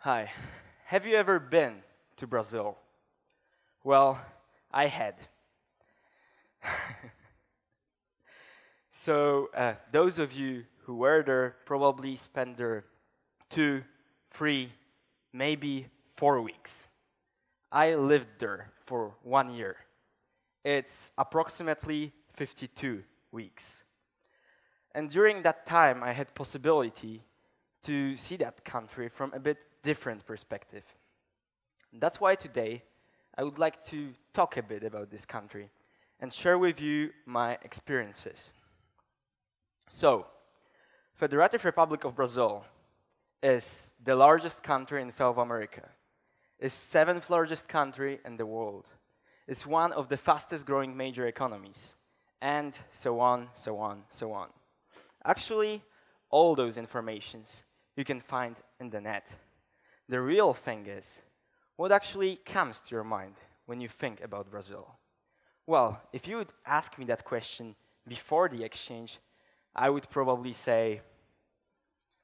Hi. Have you ever been to Brazil? Well, I had. So those of you who were there probably spent there 2, 3, maybe 4 weeks. I lived there for 1 year. It's approximately 52 weeks. And during that time, I had possibility to see that country from a bit different perspective. That's why today I would like to talk a bit about this country and share with you my experiences. So, Federative Republic of Brazil is the largest country in South America, is 7th largest country in the world, is one of the fastest growing major economies, and so on, so on, so on. Actually, all those informations you can find in the net. The real thing is, what actually comes to your mind when you think about Brazil? Well, if you would ask me that question before the exchange, I would probably say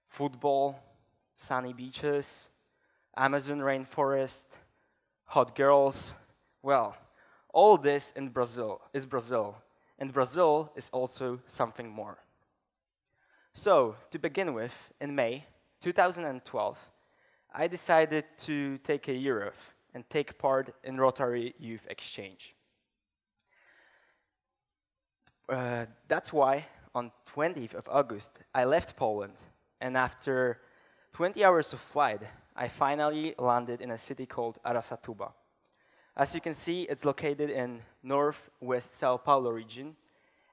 football, sunny beaches, Amazon rainforest, hot girls. Well, all this in Brazil, and Brazil is also something more. So, to begin with, in May 2012, I decided to take a year off and take part in Rotary Youth Exchange. That's why on 20th of August, I left Poland, and after 20 hours of flight, I finally landed in a city called Araçatuba. As you can see, it's located in northwest Sao Paulo region,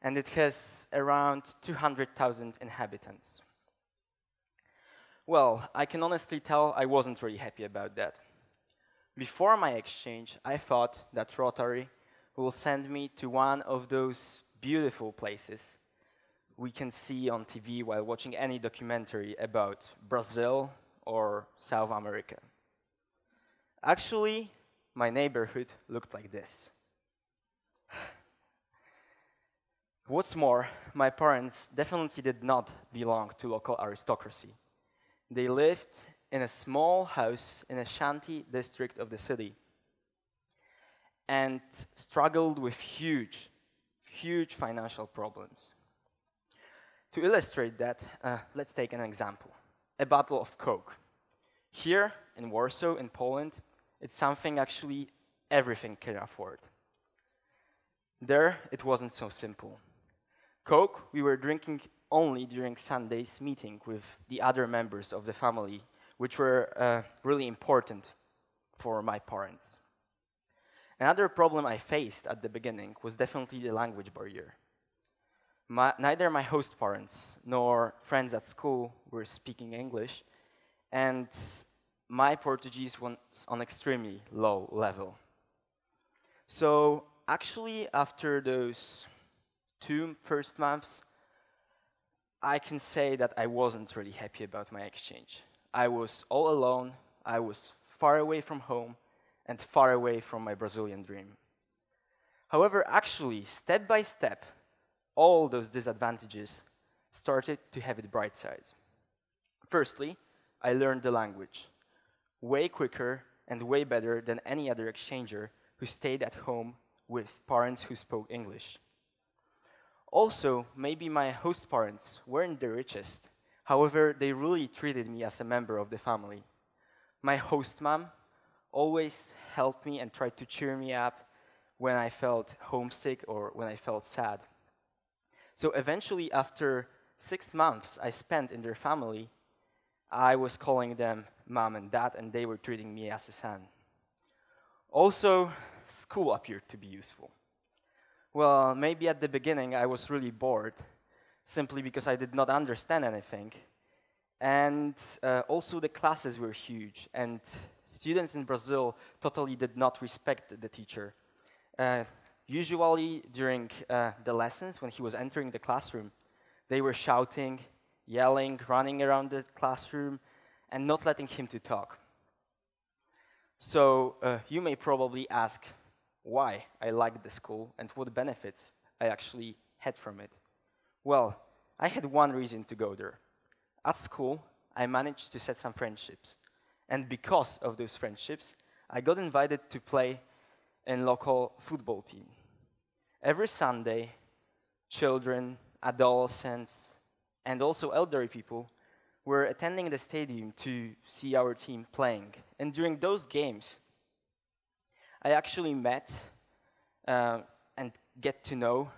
and it has around 200,000 inhabitants. Well, I can honestly tell I wasn't really happy about that. Before my exchange, I thought that Rotary will send me to one of those beautiful places we can see on TV while watching any documentary about Brazil or South America. Actually, my neighborhood looked like this. What's more, my parents definitely did not belong to local aristocracy. They lived in a small house in a shanty district of the city and struggled with huge financial problems. To illustrate that, let's take an example. A bottle of Coke. Here in Warsaw, in Poland, it's something actually everything can afford. There, it wasn't so simple. Coke, we were drinking only during Sunday's meeting with the other members of the family, which were really important for my parents. Another problem I faced at the beginning was definitely the language barrier. Neither my host parents nor friends at school were speaking English, and my Portuguese was on extremely low level. So actually, after those 2 first months, I can say that I wasn't really happy about my exchange. I was all alone, I was far away from home, and far away from my Brazilian dream. However, actually, step by step, all those disadvantages started to have its bright sides. Firstly, I learned the language, way quicker and way better than any other exchanger who stayed at home with parents who spoke English. Also, maybe my host parents weren't the richest. However, they really treated me as a member of the family. My host mom always helped me and tried to cheer me up when I felt homesick or when I felt sad. So eventually, after 6 months I spent in their family, I was calling them mom and dad, and they were treating me as a son. Also, school appeared to be useful. Well, maybe at the beginning I was really bored, simply because I did not understand anything. And also the classes were huge, and students in Brazil totally did not respect the teacher. Usually during the lessons, when he was entering the classroom, they were shouting, yelling, running around the classroom, and not letting him to talk. So you may probably ask why I liked the school and what benefits I actually had from it. Well, I had one reason to go there. At school, I managed to set some friendships, And because of those friendships, I got invited to play in local football team. Every Sunday, children, adolescents, and also elderly people were attending the stadium to see our team playing. And during those games, I actually met and get to know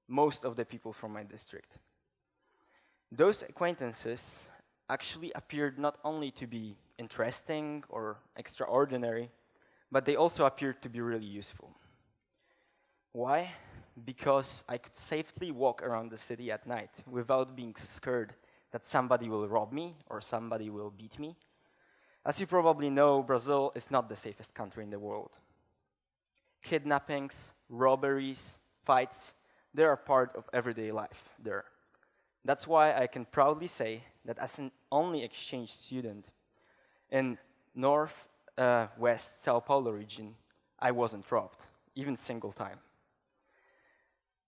most of the people from my district. Those acquaintances actually appeared not only to be interesting or extraordinary, but they also appeared to be really useful. Why? Because I could safely walk around the city at night without being scared that somebody will rob me or somebody will beat me. As you probably know, Brazil is not the safest country in the world. Kidnappings, robberies, fights, they are part of everyday life there. That's why I can proudly say that as an only exchange student in West Sao Paulo region, I wasn't robbed, even single time.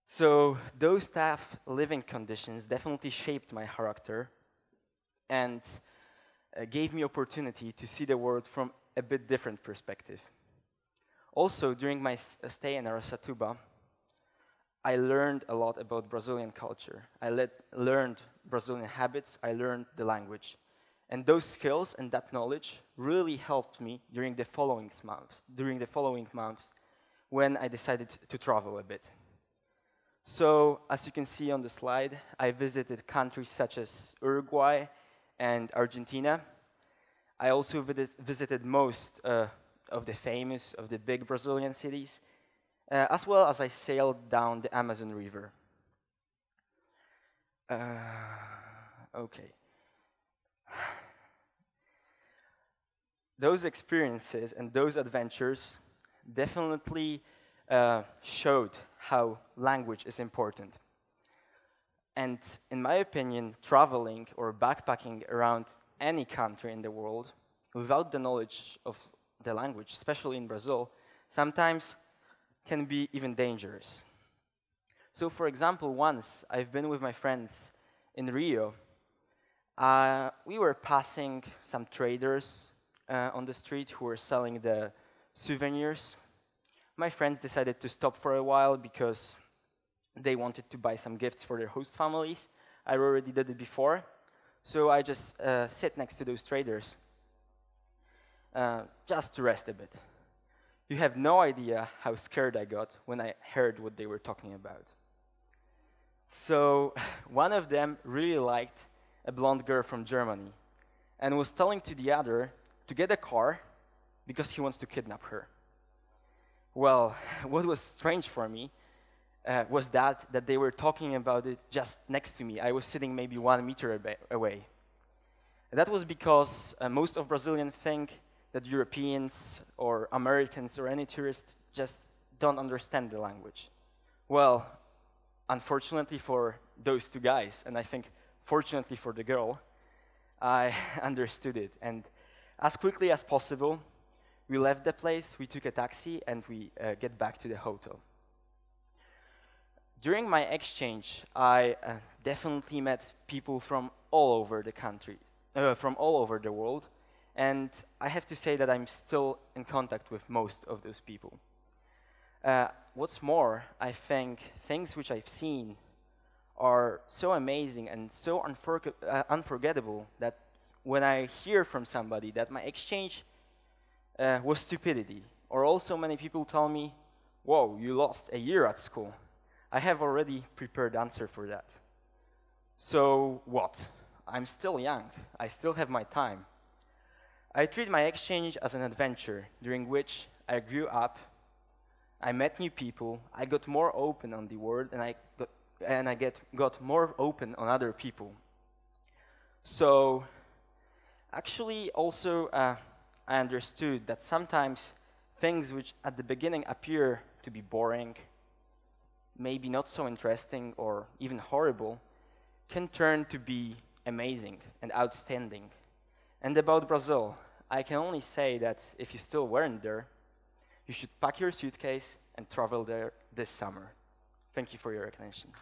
So those tough living conditions definitely shaped my character and gave me opportunity to see the world from a bit different perspective. Also, during my stay in Aracatuba, I learned a lot about Brazilian culture. I learned Brazilian habits, I learned the language. And those skills and that knowledge really helped me during the following months when I decided to travel a bit. So, as you can see on the slide, I visited countries such as Uruguay and Argentina. I also visited most of the big Brazilian cities, as well as I sailed down the Amazon River. Okay. Those experiences and those adventures definitely showed how language is important. And in my opinion, traveling or backpacking around any country in the world without the knowledge of the language, especially in Brazil, sometimes can be even dangerous. So for example, once I've been with my friends in Rio. We were passing some traders on the street who were selling the souvenirs. My friends decided to stop for a while because they wanted to buy some gifts for their host families. I already did it before, so I just sit next to those traders just to rest a bit. You have no idea how scared I got when I heard what they were talking about. So one of them really liked a blonde girl from Germany and was telling to the other to get a car because he wants to kidnap her. Well, what was strange for me was that they were talking about it just next to me. I was sitting maybe 1 meter away. And that was because most of Brazilians think that Europeans or Americans or any tourist just don't understand the language. Well, unfortunately for those two guys, and I think fortunately for the girl, I understood it. And as quickly as possible, we left the place, we took a taxi, and we get back to the hotel. During my exchange, I definitely met people from all over the country, from all over the world, and I have to say that I'm still in contact with most of those people. What's more, I think things which I've seen are so amazing and so unforgettable that when I hear from somebody that my exchange was stupidity, or also many people tell me, "Whoa, you lost a year at school," I have already prepared answer for that. So what? I'm still young. I still have my time. I treat my exchange as an adventure during which I grew up, I met new people, I got more open on the world, and I got more open on other people. So actually also I understood that sometimes things which at the beginning appear to be boring, maybe not so interesting or even horrible, can turn to be amazing and outstanding. And about Brazil, I can only say that if you still weren't there, you should pack your suitcase and travel there this summer. Thank you for your attention.